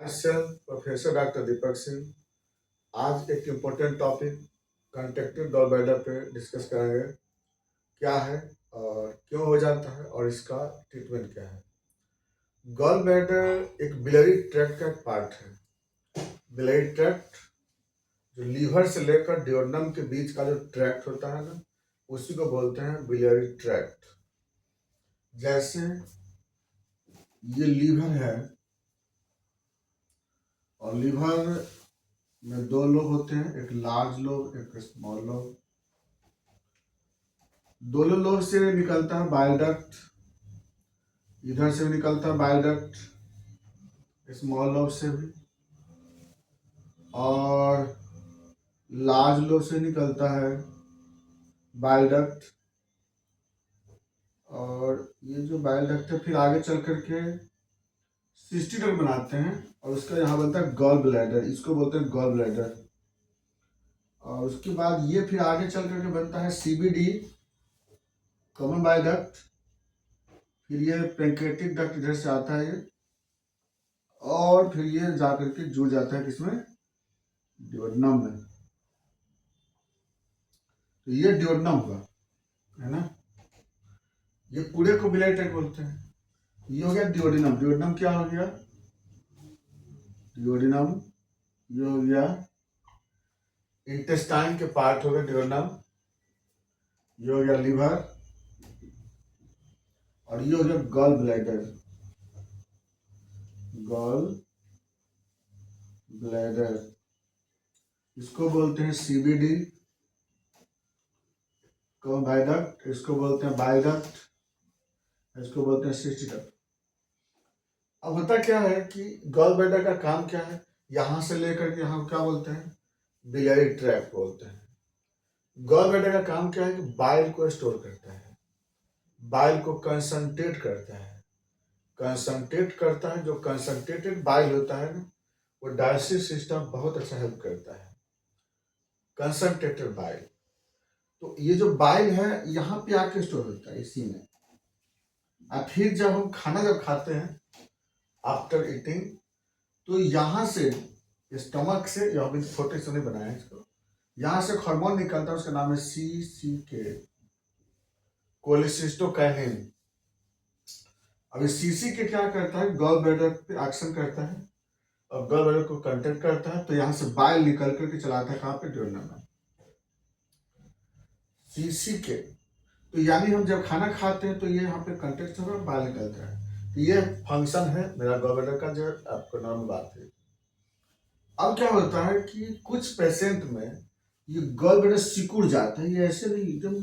Self professor doctor Deepak Singh. आज एक important topic constructive gall bladder पे डिस्कस करेंगे। क्या है और क्यों हो जाता है और इसका ट्रीटमेंट क्या है। गॉल ब्लैडर एक बिलियरी ट्रैक्ट का पार्ट है। बिलियरी ट्रैक्ट जो लीवर से लेकर डियोडनम के बीच का जो ट्रैक्ट होता है ना, उसी को बोलते हैं बिलियरी ट्रैक्ट। जैसे ये लीवर है और लीवर में दो लोब होते हैं, एक लार्ज लोब एक स्मॉल लोब। दोनों लोब से निकलता है बाइल डक्ट, इधर से भी निकलता है बाइल डक्ट स्मॉल लोब से भी, और लार्ज लोब से निकलता है बाइल डक्ट। और ये जो बाइल डक्ट है फिर आगे चल करके सिस्टिकल बनाते हैं और उसका यहाँ बनता है गॉल ब्लैडर, इसको बोलते हैं गॉल ब्लैडर। और उसके बाद ये फिर आगे चल करके बनता है सीबीडी, कॉमन बाइल डक्ट। फिर ये पैंक्रेटिक डक्ट इधर से आता है ये, और फिर ये जा करके जुड़ जाता है किसमें, डियोडनम में। तो ये डियोडनम हुआ है ना, ये पूरे को बिलियरी ट्रैक्ट बोलते हैं। ये हो गया डियोडिनम। डियोडिनम क्या हो गया, डियोडिनम ये हो गया इंटेस्टाइन के पार्ट हो गए डियोडिनम। ये हो गया लीवर और ये हो गया गॉल ब्लैडर। गॉल ब्लैडर इसको बोलते हैं सीबीडी, कौन बाइडक्ट, इसको बोलते हैं बाइडक्ट, इसको बोलते हैं सिस्टिडक्ट। अब होता क्या है कि गॉल ब्लैडर का काम क्या है, यहां से लेकर के यहाँ क्या बोलते हैं, बिलियरी ट्रैक्ट बोलते हैं। गॉल ब्लैडर का काम क्या है कि बाइल को स्टोर करता है, बाइल को कंसंट्रेट करता है। कंसंट्रेट करता है, जो कंसंट्रेटेड बाइल होता है ना, वो डाइजेस्टिव सिस्टम बहुत अच्छा हेल्प करता है, कंसंट्रेटेड बाइल। तो ये जो बाइल है यहाँ पे आके स्टोर होता है इसी में। और फिर जब हम खाना जब खाते हैं आफ्टर ईटिंग, तो यहाँ से स्टमक से, यहाँ भी फोटो से नहीं बनाया इसको, यहाँ से हार्मोन निकलता है, उसका नाम है CCK, कोलेसिस्टोकाइनिन। अब CCK क्या करता है, गॉल ब्लैडर पे एक्शन करता है और गॉल ब्लैडर को कंटेक्ट करता है, तो यहाँ से बाइल निकल करके चलाता है कहाँ पे, डियोडनम में। CCK तो यानी हम जब खाना खाते हैं तो ये यहाँ पे कंटेक्ट होगा, बाइल निकलता है। तो ये फंक्शन है मेरा गॉल ब्लैडर का, जो आपको नॉर्मल बात है। अब क्या होता है कि कुछ पेशेंट में ये गॉल ब्लैडर सिकुड़ जाता है, ये ऐसे नहीं एकदम,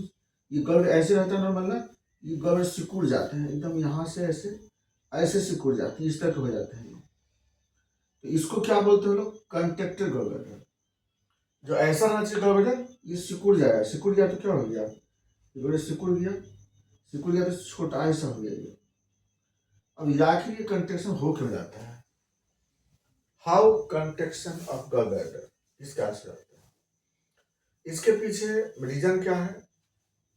ये गॉल ऐसे रहता है नॉर्मल ना, ये गॉल ब्लैडर सिकुड़ जाते हैं एकदम, यहाँ से ऐसे ऐसे सिकुड़ जाते हैं, इस तरह के हो जाते हैं। तो इसको क्या बोलते हैं लोग, कंट्रैक्टेड गॉल ब्लैडर। जो ऐसा रहना चाहिए गॉल ब्लैडर, ये सिकुड़ जाएगा, सिकुड़ गया तो क्या हो गया, ये सिकुड़ गया, सिकुड़ गया तो छोटा ऐसा हो गया ये। अब आखिर ये कंट्रैक्शन हो क्यों जाता है, how contraction of gall bladder, इसका आंसर आता है। इसके पीछे रीजन क्या है,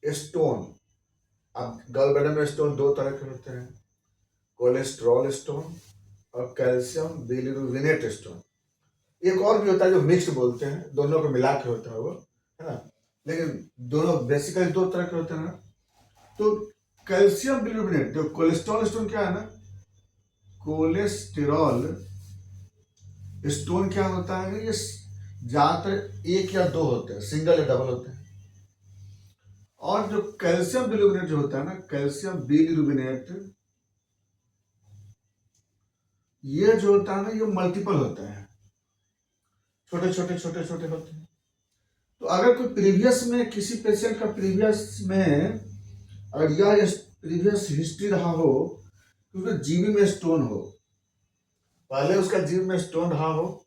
स्टोन। अब गॉल ब्लैडर में स्टोन दो तरह के होते हैं, कोलेस्ट्रॉल स्टोन और कैल्शियम बिलिरुबिनेट स्टोन। एक और भी होता है जो मिक्स्ड बोलते हैं, दोनों को मिला के होता है वो, है ना, लेकिन दोनों बेसिकली दो तरह के होते हैं ना। तो कैल्शियम बिलिरुबिनेट, जो कोलेस्ट्रॉल स्टोन क्या है ना, कोलेस्टेरॉल स्टोन क्या होता है, ये ज्यादातर एक या दो होते हैं, सिंगल या डबल होते हैं। और जो कैल्शियम बिलिरुबिनेट जो होता है ना, कैल्शियम बिलिरुबिनेट, ये जो होता है ना, ये मल्टीपल होता है, छोटे छोटे छोटे छोटे होते हैं। तो अगर कोई प्रीवियस में किसी पेशेंट का प्रीवियस में अगर यह प्रीवियस हिस्ट्री रहा हो क्योंकि जीबी में स्टोन हो, पहले उसका जीबी में स्टोन रहा हो,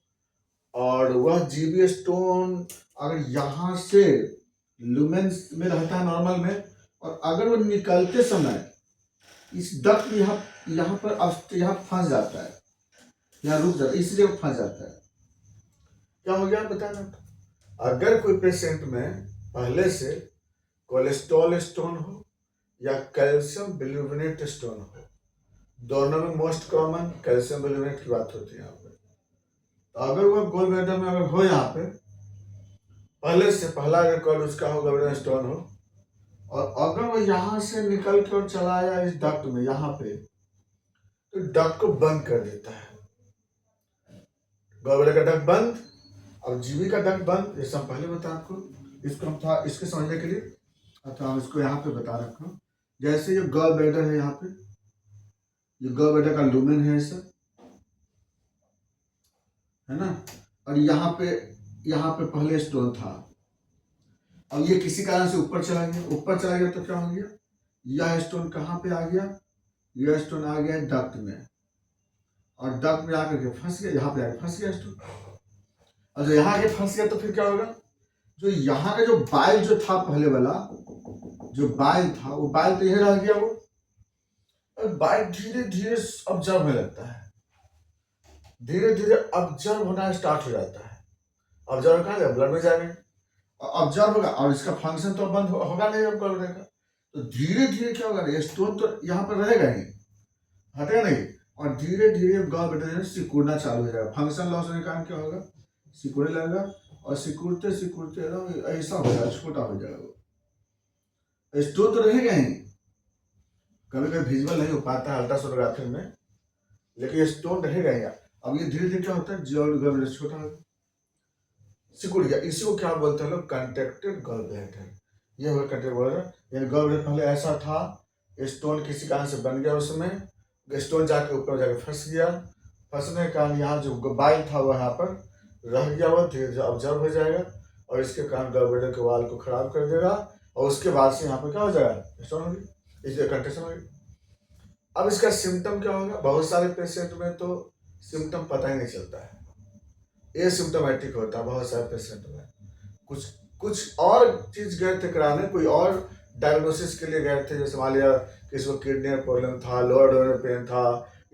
और वह जीबी स्टोन अगर यहाँ से लुमेंस में रहता है नॉर्मल में, और अगर वो निकलते समय इस डक्ट यहाँ पर यहाँ फंस जाता है, यहाँ रुक जाता है, इसलिए वो फंस जाता है। क्या हो गया बताना, अगर कोई पेशेंट में पहले से कोलेस्ट्रॉल स्टोन हो या कैल्शियम बिलिरुबिनेट स्टोन हो, दोनों में मोस्ट कॉमन कैल्शियम बिलिरुबिनेट की बात होती है यहाँ पर। तो अगर वो गोल्ड ब्लैडर में अगर हो यहाँ पे पहले से पहला रिकॉर्ड उसका हो गोल्डन स्टोन हो, और अगर वो यहाँ से निकल के और चला आया इस डक्ट में यहाँ पे, तो डक्ट को बंद कर देता है। गॉल ब्लैडर का डक्ट बंद और जीवी का डक्ट बंद, ये सब पहले बता आपको। इसको हम था इसके समझने के लिए अच्छा हम इसको यहाँ पे बता रखा हूँ। जैसे ये गॉल ब्लैडर है यहाँ पे, ये गॉल ब्लैडर का लूमेन है ऐसा, है ना, और यहाँ पे पहले स्टोन था। अब ये किसी कारण से ऊपर चला गया तो क्या हो गया, यह स्टोन कहाँ पे आ गया, यह स्टोन आ गया डक्ट में, और डक्ट में आकर के फंस गया, यहाँ पे आके फंस गया स्टोन। और जो यहाँ आके फंस गया तो फिर क्या होगा, जो यहाँ का जो बाइल जो था पहले वाला जो बाइल था, वो बाइल तो यही रह गया वो, और बाइल धीरे धीरे ऑब्जर्व होने लगता है, धीरे धीरे ऑब्जर्व होना स्टार्ट हो जाता है। ऑब्जर्व कहाँ जाए, ब्लड में जाएंगे, ऑब्जर्व होगा और इसका फंक्शन तो बंद होगा नहीं अब कर देगा। तो धीरे धीरे क्या होगा, स्टोन तो यहाँ पर रहेगा ही, हटेगा नहीं, और धीरे धीरे गॉल ब्लैडर सिकुड़ना चालू हो जाएगा। फंक्शन लॉस होने के कारण क्या होगा, सिकुड़ने लगेगा, और सिकुड़ते सिकुड़ते ऐसा हो जाएगा, छोटा हो जाएगा वो। स्टोन तो रहेगा ही, कभी कभी विजुअल नहीं हो पाता है अल्ट्रासोनोग्राफी में, लेकिन स्टोन रहेगा ही। अब ये धीरे धीरे क्या होता है, गॉल ब्लैडर छोटा होगा, सिकुड़ गया, इसी को क्या बोलते हैं लोग, कंट्रैक्टेड गॉल ब्लैडर। ये हो कंट्रैक्टेड गॉल ब्लैडर, यानी गॉल ब्लैडर पहले ऐसा था, स्टोन किसी कारण से बन गया, उसमें स्टोन जाके ऊपर जाके फंस गया, फंसने के कारण यहाँ जो बाइल था वो यहाँ पर रह गया, वो धीरे धीरे ऑब्जर्व हो जाएगा, और इसके कारण गॉल ब्लैडर के वाल को खराब कर देगा, और उसके बाद से यहाँ पर क्या हो जाएगा, स्टोन होगी, इसलिए कंट्रैक्शन होगी। अब इसका सिम्टम क्या होगा, बहुत सारे पेशेंट में तो सिम्टम पता ही नहीं चलता है, एसिम्टोमेटिक होता है बहुत सारे पेशेंट में। कुछ कुछ और चीज गए थे कराने, कोई और डायग्नोसिस के लिए गए थे, जैसे मान लिया किसी को किडनी में प्रॉब्लम था, लोअर डोमेन पेन था,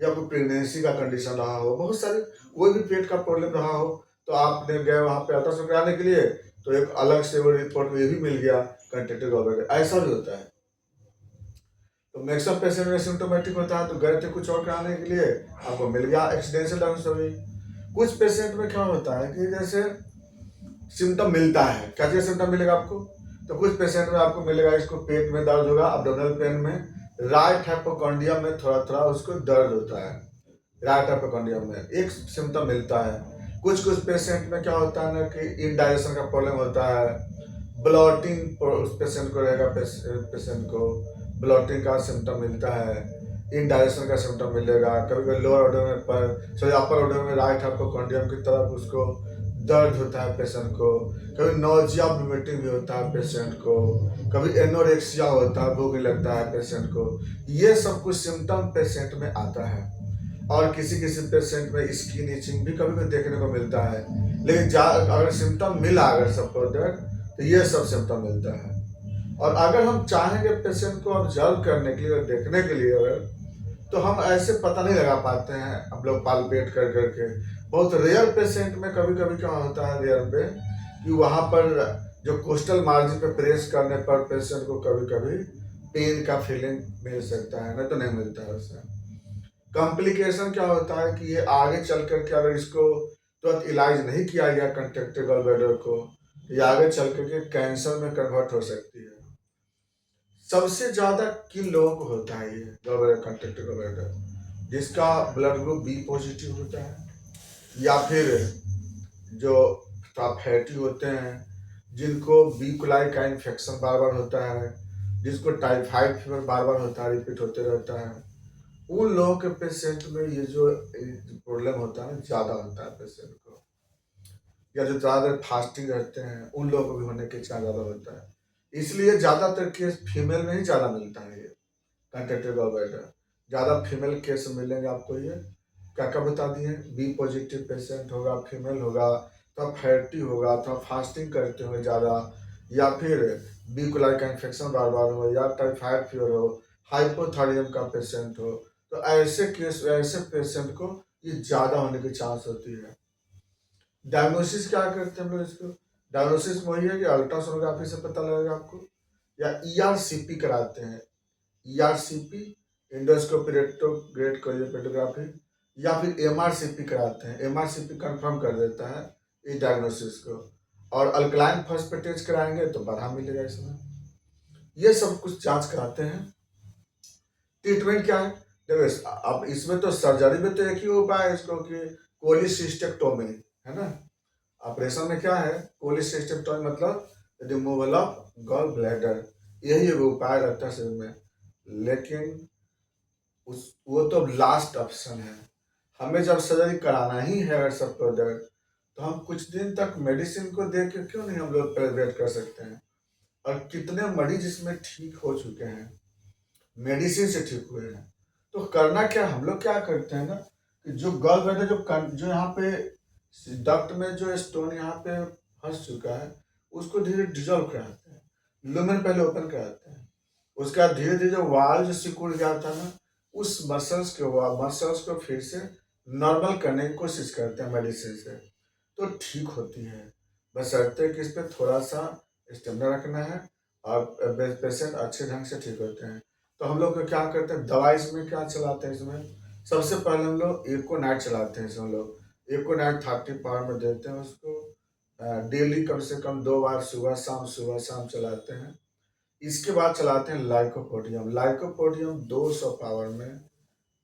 या कोई प्रेगनेंसी का कंडीशन रहा हो, बहुत सारे कोई भी पेट का प्रॉब्लम रहा हो, तो आपने गए वहाँ पे अल्ट्रासाउंड कराने के लिए, तो एक अलग से वो रिपोर्ट में ये भी मिल गया कंट्रैक्टेड गॉल ब्लैडर, ऐसा भी होता है। तो मैक्सिमम पेशेंट में सिम्टोमेटिक होता है, तो गए थे कुछ और कराने के लिए, आपको मिल गया एक्सीडेंशियल डायग्नोसिस हो गई। कुछ पेशेंट में क्या होता है कि जैसे सिम्टम मिलता है, क्या क्या सिम्टम मिलेगा आपको, तो कुछ पेशेंट में आपको मिलेगा, इसको पेट में दर्द होगा, अब्डोमिनल पेन में, राइट हाइपोकॉन्ड्रियम में थोड़ा थोड़ा उसको दर्द होता है, राइट हाइपोकॉन्ड्रियम में एक सिम्टम मिलता है। कुछ कुछ पेशेंट में क्या होता है ना कि इनडाइजेशन का प्रॉब्लम होता है, ब्लॉटिंग उस पेशेंट को रहेगा, पेशेंट को ब्लॉटिंग का सिम्टम मिलता है, इनडाइजेशन का सिम्टम मिलेगा, कभी कभी लोअर ओडोमेन पर सॉरी अपर ओडोमेन में राइट हाइपोकॉन्ड्रियम की तरफ उसको दर्द होता है पेशेंट को, कभी नोजिया वोमिटिंग भी होता है पेशेंट को, कभी एनोरेक्सिया होता है, भूख लगता है पेशेंट को। ये सब कुछ सिम्टम पेशेंट में आता है, और किसी किसी पेशेंट में स्किन इचिंग भी कभी कभी देखने को मिलता है, लेकिन अगर सिम्टम मिला अगर सपोज तो ये सब सिम्टम मिलता है। और अगर हम चाहेंगे पेशेंट को ऑब्जर्व करने के लिए, देखने के लिए अगर, तो हम ऐसे पता नहीं लगा पाते हैं हम लोग पालपेट कर करके। बहुत रेयर पेशेंट में कभी कभी क्या होता है रेयर पे कि वहाँ पर जो कोस्टल मार्जिन पे प्रेस करने पर पेशेंट को कभी कभी पेन का फीलिंग मिल सकता है, नहीं तो नहीं मिलता है उससे। कॉम्प्लिकेशन क्या होता है कि ये आगे चल करके अगर इसको तुरंत इलाज नहीं किया गया कंट्रैक्टेड गॉल ब्लैडर को, ये आगे चल करके कैंसर में कन्वर्ट हो सकती है। सबसे ज्यादा किन लोगों को होता है ये gall bladder contracted gall bladder, जिसका ब्लड ग्रुप बी पॉजिटिव होता है, या फिर जो फैटी होते हैं, जिनको बी कोलाई का इन्फेक्शन बार बार होता है, जिसको टाइफाइड फीवर बार बार होता है, रिपीट होते रहता है, उन लोगों के पेशेंट में ये जो प्रॉब्लम होता है ज़्यादा होता है पेशेंट को। या जो ज़्यादा देर फास्टिंग रहते हैं उन लोगों को भी होने के चांस ज़्यादा होता है, इसलिए ज़्यादातर केस फीमेल में ही ज़्यादा मिलता है। ये कंट्रैक्टेड गॉल ब्लैडर ज़्यादा फीमेल केस मिलेंगे आपको। ये क्या क्या बता दिए, बी पॉजिटिव पेशेंट होगा, फीमेल होगा, तो फैटी होगा, तो फास्टिंग करते हुए ज़्यादा, या फिर बी कोलाई का इन्फेक्शन बार बार हो, या टाइफाइड फीवर हो, हाइपोथायराइडिज्म का पेशेंट हो, तो ऐसे केस ऐसे पेशेंट को ये ज़्यादा होने की चांस होती है। डायग्नोसिस क्या करते हैं हम लोग इसको, डायग्नोसिस वही है कि अल्ट्रासोनोग्राफी से पता लगेगा आपको, या ईआरसीपी कराते हैं, ईआरसीपी इंडोस्कोपी रेट्रोग्रेड कोरियोपेटोग्राफी, या फिर एमआरसीपी कराते हैं, एमआरसीपी कंफर्म कर देता है इस डायग्नोसिस को। और अल्कलाइन फॉस्फेटेज कराएंगे तो बढ़ा मिलेगा इसमें। ये सब कुछ जांच कराते हैं। ट्रीटमेंट क्या है? देखो अब इसमें तो सर्जरी में तो एक ही उपाय है इसको कि कोलिसिस्टेक्टोमी, है ना। ऑपरेशन में क्या है? कोलिसिस्टेक्टोमी मतलब रिमूवल ऑफ गॉल ब्लैडर, यही एक उपाय रहता है शरीर में। लेकिन वो तो लास्ट ऑप्शन है। हमें जब सर्जरी कराना ही है अगर सब प्रोडक्ट, तो हम कुछ दिन तक मेडिसिन को देख के क्यों नहीं हम लोग प्रेवेट कर सकते हैं। और कितने मरीज इसमें ठीक हो चुके हैं, मेडिसिन से ठीक हुए हैं। तो करना क्या, हम लोग क्या करते हैं ना कि जो गॉल ब्लैडर जो यहाँ पे डक्ट में जो स्टोन यहाँ पे फंस चुका है, उसको धीरे डिजोल्व कराते हैं। लुमेन पहले ओपन कराते हैं, उसके बाद धीरे धीरे जो वाल जो सिकुड़ गया था ना, उस मसल्स को फिर से नॉर्मल करने की कोशिश करते हैं मेडिसिन से, तो ठीक होती है। बशर्ते कि इस पर थोड़ा सा स्टेमिना रखना है और पेशेंट अच्छे ढंग से ठीक होते हैं। तो हम लोग क्या करते हैं, दवा इसमें क्या चलाते हैं, इसमें सबसे पहले हम लोग एको-नाइट चलाते हैं। इसमें हम लोग एको-नाइट 30 पावर में देते हैं उसको। डेली कम से कम 2 बार सुबह शाम चलाते हैं। इसके बाद चलाते हैं लाइकोपोडियम। लाइकोपोडियम 200 पावर में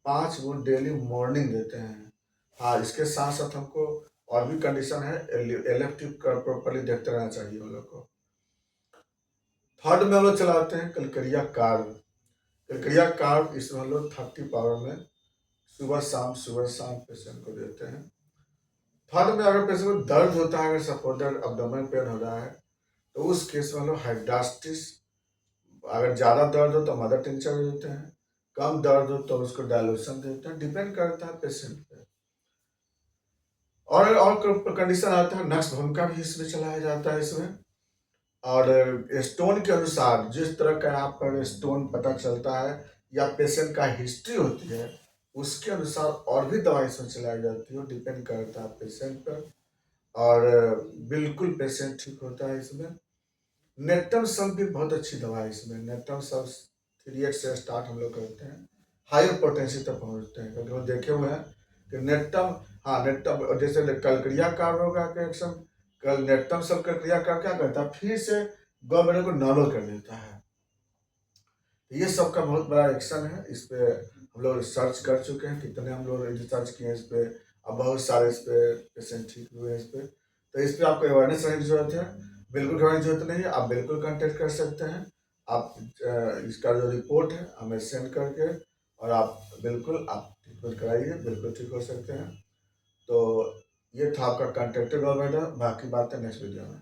5 गुण डेली मॉर्निंग देते हैं। हाँ, इसके साथ साथ हमको और भी कंडीशन है, एलिप्टिक प्रॉपर्ली देखते रहना चाहिए हम लोग को। थर्ड में हम लोग चलाते हैं कलकरिया कार्ब। कलकरिया कार्ब इसमें हम लोग 30 पावर में सुबह शाम पेशेंट को देते हैं। थर्ड में अगर पेशेंट को दर्द होता है, अगर सपोर्टेड अब्डोमेन पेन हो रहा है, तो उस केस में हम लोग हाइड्रास्टिस, अगर ज़्यादा दर्द हो तो मदर टिंचर देते हैं, कम दर्द हो तो उसको डायलूशन देते हैं, डिपेंड करता है पेशेंट पे। और कंडीशन आता है, नक्स भूमिका भी इसमें चलाया जाता है इसमें। और स्टोन के अनुसार जिस तरह का यहाँ पर स्टोन पता चलता है या पेशेंट का हिस्ट्री होती है, उसके अनुसार और भी दवाई इसमें चलाई जाती है, डिपेंड करता है पेशेंट पर। और बिल्कुल पेशेंट ठीक होता है इसमें। नेटम सब भी बहुत अच्छी दवा है इसमें। नेटम सब 3x से स्टार्ट हम लोग करते हैं, हायर पोटेंसी तक पहुंचते हैं, क्योंकि हम देखे हुए हैं कि नेटम, हाँ नेटम जैसे कलक्रिया कार्ब होगा कि एक्शन, कल नेटम सब कलक्रिया कार्ब क्या करता है, फिर से गवर्नमेंट को नॉर्मल कर देता है। तो ये सब का बहुत बड़ा एक्शन है। इस पे हम लोग रिसर्च कर चुके हैं, कितने हम लोग रिसर्च किए हैं इस पे। अब बहुत सारे इस पे पेशेंट ठीक हुए हैं इस पे। तो इस पे आपको अवेयरनेस रहने की जरूरत है। बिल्कुल घबराने की जरूरत नहीं है, आप बिल्कुल कांटेक्ट कर सकते हैं। आप इसका जो रिपोर्ट है हमें सेंड करके, और आप बिल्कुल आप ट्रीटमेंट कराइए, बिल्कुल ठीक हो सकते हैं। तो ये था आपका कॉन्टेक्ट गवर्नमेंट, बाकी बातें नेक्स्ट वीडियो में।